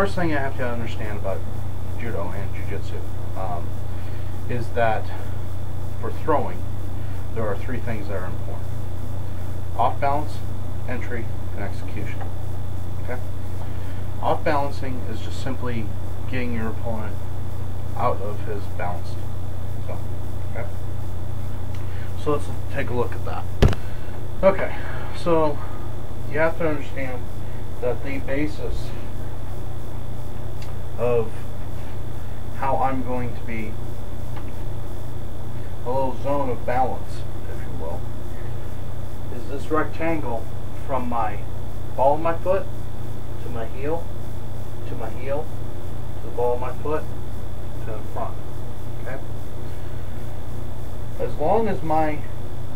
first thing you have to understand about Judo and Jujitsu is that for throwing, there are three things that are important: off balance, entry, and execution. Okay? Off balancing is just simply getting your opponent out of his balanced zone. Okay? So let's take a look at that. Okay, so you have to understand that the basis of how I'm going to be a little zone of balance, if you will, is this rectangle from my ball of my foot to my heel, to my heel, to the ball of my foot, to the front. Okay? As long as my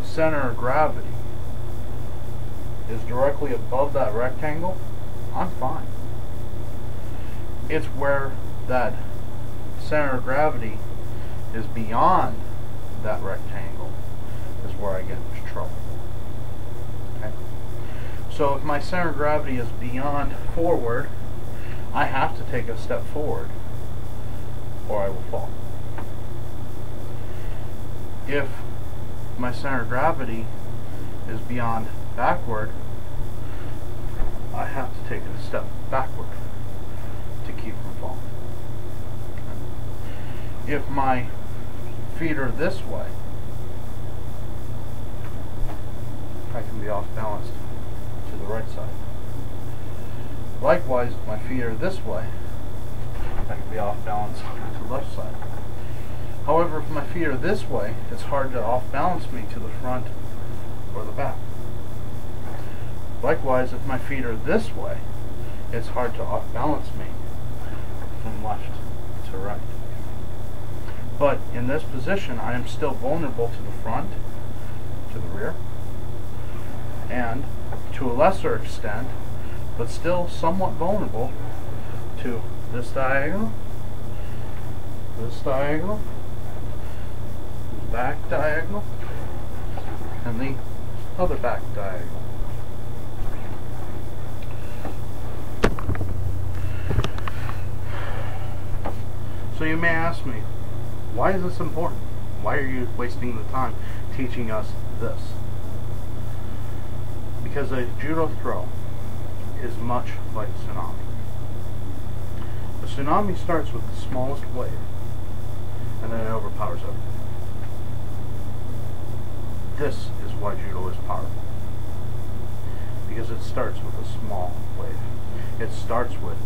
center of gravity is directly above that rectangle, I'm fine. It's where that center of gravity is beyond that rectangle is where I get into trouble. Okay? So if my center of gravity is beyond forward, I have to take a step forward or I will fall. If my center of gravity is beyond backward, I have to take a step backward to keep from falling. If my feet are this way, I can be off balanced to the right side. Likewise, if my feet are this way, I can be off balance to the left side. However, if my feet are this way, it's hard to off balance me to the front or the back. Likewise, if my feet are this way, it's hard to off balance me from left to right. But in this position, I am still vulnerable to the front, to the rear, and to a lesser extent, but still somewhat vulnerable to this diagonal, back diagonal, and the other back diagonal. So you may ask me, why is this important? Why are you wasting the time teaching us this? Because a judo throw is much like a tsunami. The tsunami starts with the smallest wave, and then it overpowers everything. This is why judo is powerful. Because it starts with a small wave. It starts with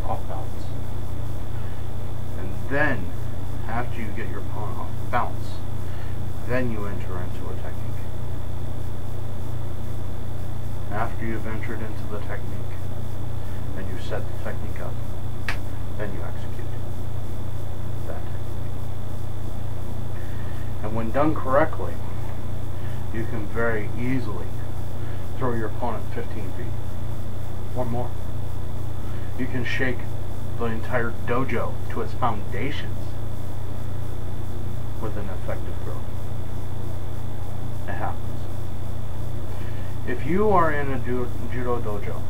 off balance. And then, after you get your opponent off balance, then you enter into a technique. After you've entered into the technique, and you set the technique up, then you execute that technique. And when done correctly, you can very easily throw your opponent 15 feet or more. You can shake the entire dojo to its foundations with an effective throw. It happens. If you are in a judo dojo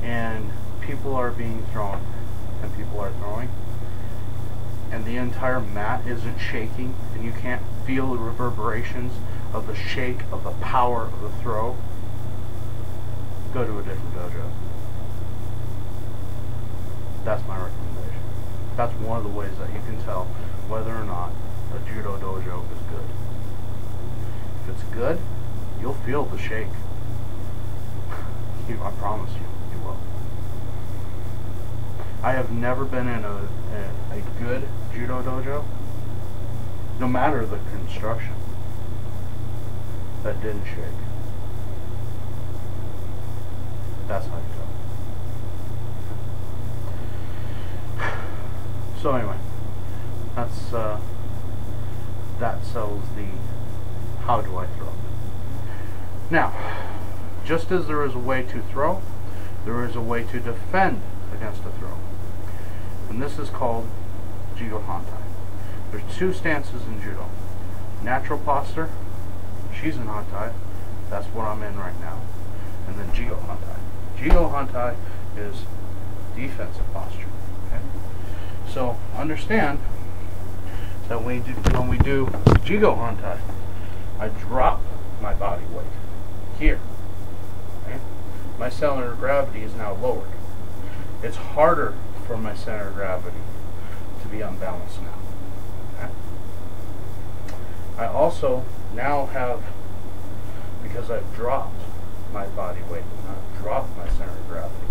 and people are being thrown and people are throwing and the entire mat isn't shaking and you can't feel the reverberations of the shake of the power of the throw, go to a different dojo. That's my recommendation. That's one of the ways that you can tell whether or not a judo dojo is good. If it's good, you'll feel the shake. I promise you, you will. I have never been in a good judo dojo, no matter the construction, that didn't shake. That's how you tell. So anyway, that sells the how do I throw. Now, just as there is a way to throw, there is a way to defend against a throw. And this is called Judo Hantai. There's two stances in judo. Natural posture, she's in Hantai, that's what I'm in right now. And then Judo Hantai. Judo Hantai is defensive posture. Okay? So understand that when we do Jigo Hantai, I drop my body weight here. Okay? My center of gravity is now lowered. It's harder for my center of gravity to be unbalanced now. Okay? I also now have, because I've dropped my body weight, I've dropped my center of gravity,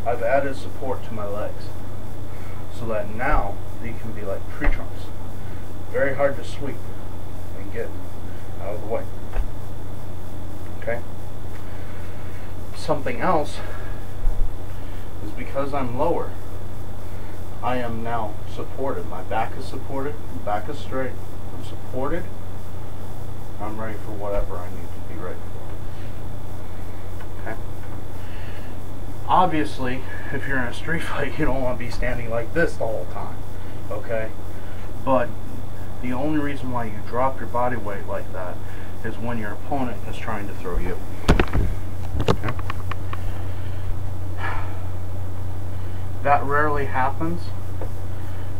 I've added support to my legs so that now they can be like tree trunks. Very hard to sweep and get out of the way. Okay? Something else is because I'm lower, I am now supported. My back is supported, my back is straight, I'm supported, I'm ready for whatever I need to be ready for. Okay? Obviously, if you're in a street fight, you don't want to be standing like this the whole time. Okay? But the only reason why you drop your body weight like that is when your opponent is trying to throw you. Okay? That rarely happens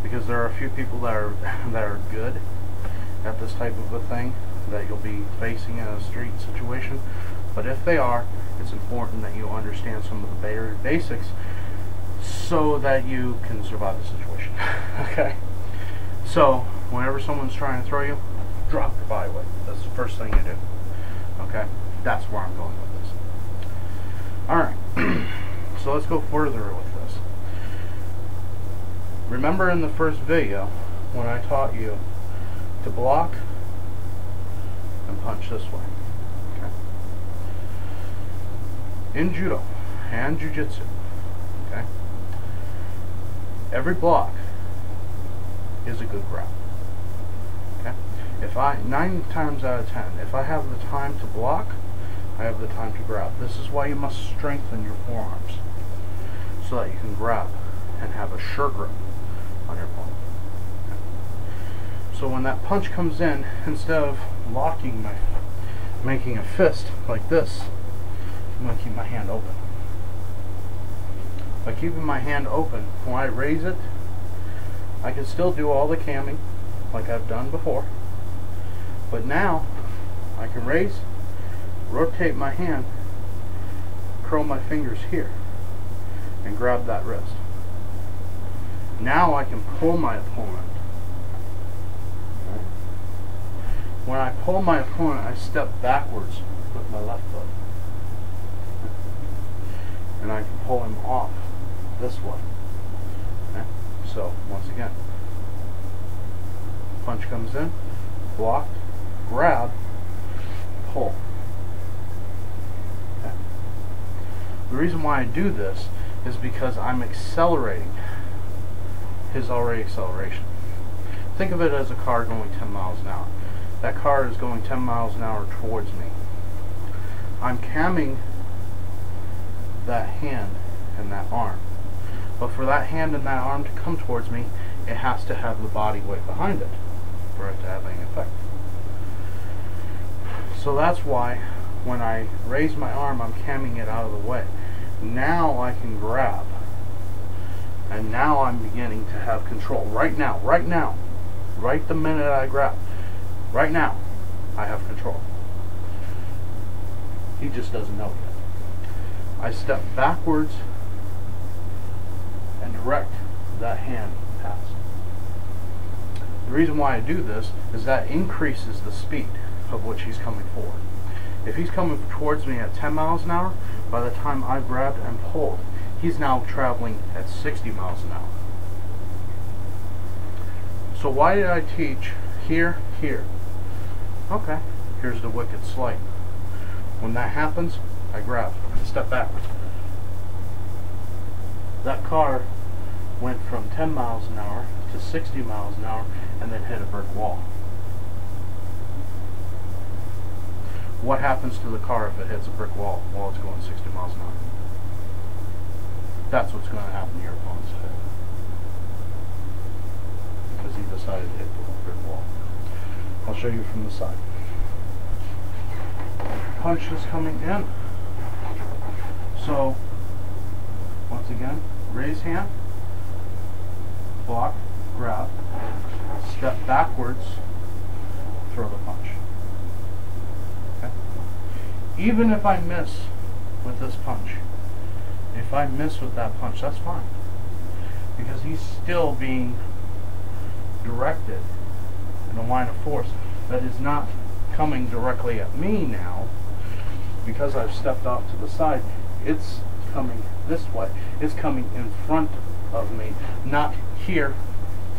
because there are a few people that are good at this type of a thing that you'll be facing in a street situation. But if they are, it's important that you understand some of the basics so that you can survive the situation. Okay? So, whenever someone's trying to throw you, drop your body weight. That's the first thing you do. Okay? That's where I'm going with this. Alright. So let's go further with this. Remember in the first video when I taught you to block and punch this way. Okay? In Judo and Jujitsu, okay, every block is a good grab. Okay? If 9 times out of 10, if I have the time to block, I have the time to grab. This is why you must strengthen your forearms so that you can grab and have a sure grip on your opponent. Okay? So when that punch comes in, instead of locking making a fist like this, I'm going to keep my hand open. By keeping my hand open, when I raise it, I can still do all the camming like I've done before, but now I can raise, rotate my hand, curl my fingers here, and grab that wrist. Now I can pull my opponent. When I pull my opponent, I step backwards with my left foot. And I can pull him off this way. Okay? So, once again, punch comes in, block, grab, pull. Okay? The reason why I do this is because I'm accelerating his already acceleration. Think of it as a car going 10 miles an hour. That car is going 10 miles an hour towards me. I'm camming that hand and that arm. But for that hand and that arm to come towards me, it has to have the body weight behind it for it to have any effect. So that's why when I raise my arm, I'm camming it out of the way. Now I can grab. And now I'm beginning to have control. Right now, right the minute I grab, right now, I have control. He just doesn't know yet. I step backwards and direct that hand pass. The reason why I do this is that increases the speed of which he's coming forward. If he's coming towards me at 10 miles an hour, by the time I've grabbed and pulled, he's now traveling at 60 miles an hour. So why did I teach here, here? Okay, here's the wicked slight. When that happens, I grab and step backwards. That car went from 10 miles an hour to 60 miles an hour and then hit a brick wall. What happens to the car if it hits a brick wall while it's going 60 miles an hour? That's what's going to happen to your opponent's head. Because he decided to hit the brick wall. I'll show you from the side. Punch is coming in. So, once Once again, raise hand, block, grab, step backwards, throw the punch. Okay? Even if I miss with this punch, if I miss with that punch, that's fine. Because he's still being directed in a line of force that is not coming directly at me now. Because I've stepped off to the side, it's coming this way. It's coming in front of me, not here,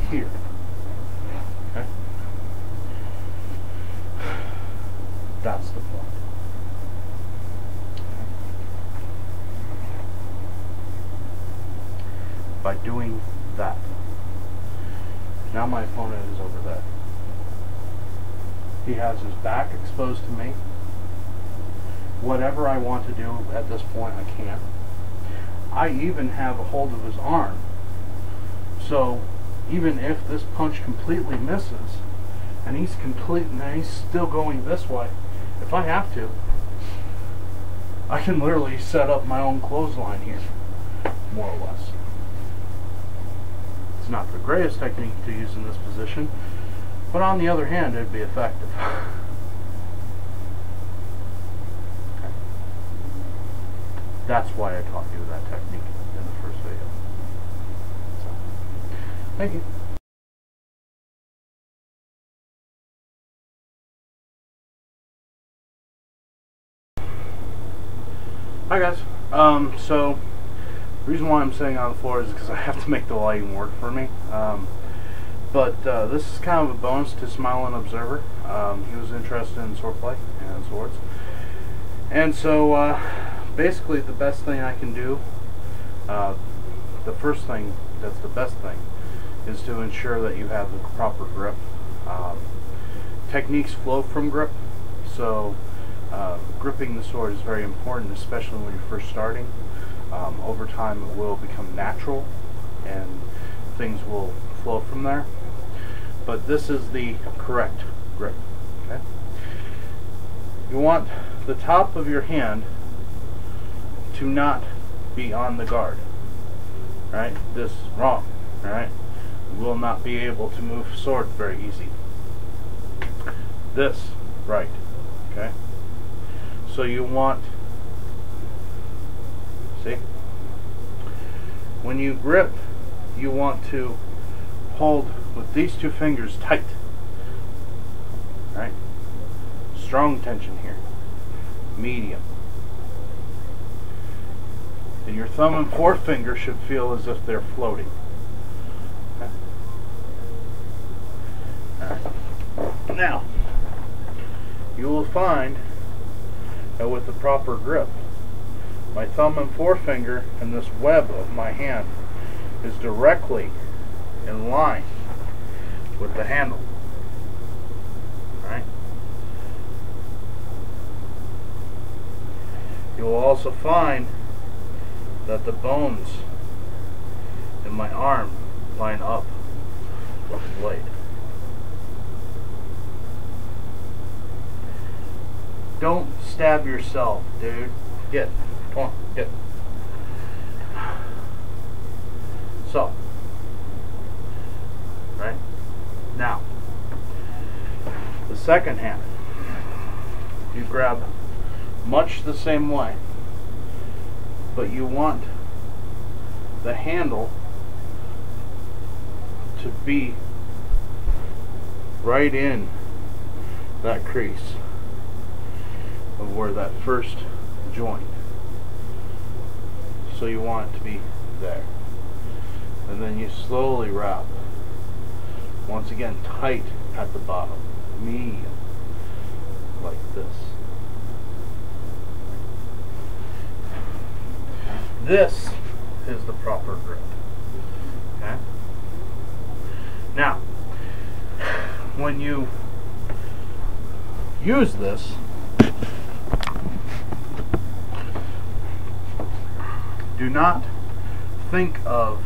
here. Okay? That's the point. By doing that, now my opponent is over there. He has his back exposed to me. Whatever I want to do at this point, I can. I even have a hold of his arm. So even if this punch completely misses, and he's still going this way, if I have to, I can literally set up my own clothesline here, more or less. It's not the greatest technique to use in this position, but on the other hand, it'd be effective. Okay. That's why I taught you that technique in the first video. So, thank you. Hi guys. So the reason why I'm sitting on the floor is because I have to make the lighting work for me. But this is kind of a bonus to Smiling Observer. He was interested in swordplay and swords. And so basically the best thing I can do, the first thing that's the best thing, is to ensure that you have the proper grip. Techniques flow from grip, so gripping the sword is very important, especially when you're first starting. Over time it will become natural and things will flow from there. But this is the correct grip. Okay? You want the top of your hand to not be on the guard. Right? This is wrong. Right? You will not be able to move sword very easy. This, right. Okay? So you want, see? When you grip, you want to hold with these two fingers tight. Right? Strong tension here. Medium. And your thumb and forefinger should feel as if they're floating. Okay? Alright. Now, you will find that with the proper grip, my thumb and forefinger and this web of my hand is directly in line with the handle. Right? You will also find that the bones in my arm line up with the blade. Don't stab yourself, dude. Get. Come on, get. So. Right? Now. The second hand. You grab much the same way. But you want the handle to be right in that crease of where that first joint. So you want it to be there. And then you slowly wrap. Once again, tight at the bottom. Medium. Like this. This is the proper grip. Okay? Now, when you use this, do not think of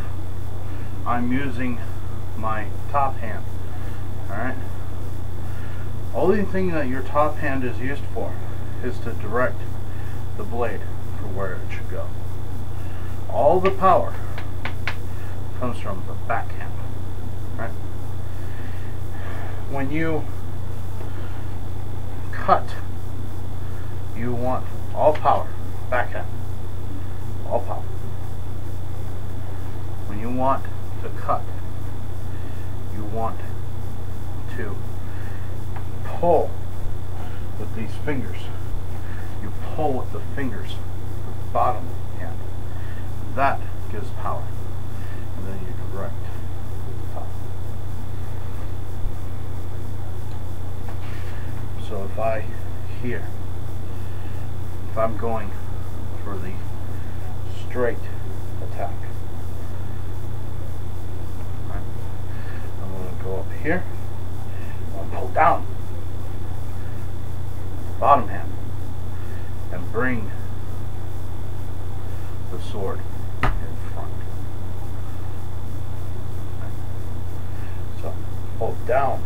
I'm using my top hand. Alright? Only thing that your top hand is used for is to direct the blade for where it should go. all the power comes from the backhand, right? When you cut, you want all power, backhand, all power. When you want to cut, you want to pull with these fingers. You pull with the fingers, the bottom hand. That gives power. And then you direct the top. So if I'm going for the straight attack, right, I'm going to go up here, I'm going to pull down the bottom hand and bring the sword in front. Okay. So pull down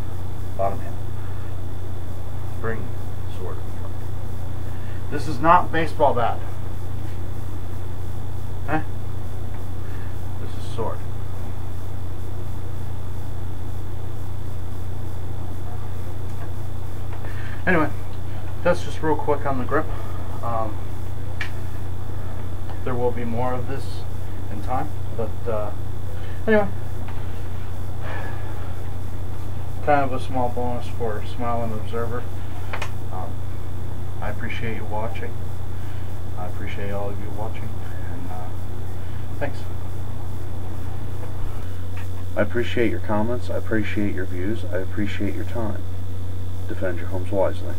bottom hand, bring the sword in front. This is not baseball bat. Okay? This is sword. Anyway, that's just real quick on the grip. There will be more of this in time, but anyway, kind of a small bonus for Smiling Observer. I appreciate you watching. I appreciate all of you watching, and thanks. I appreciate your comments. I appreciate your views. I appreciate your time. Defend your homes wisely.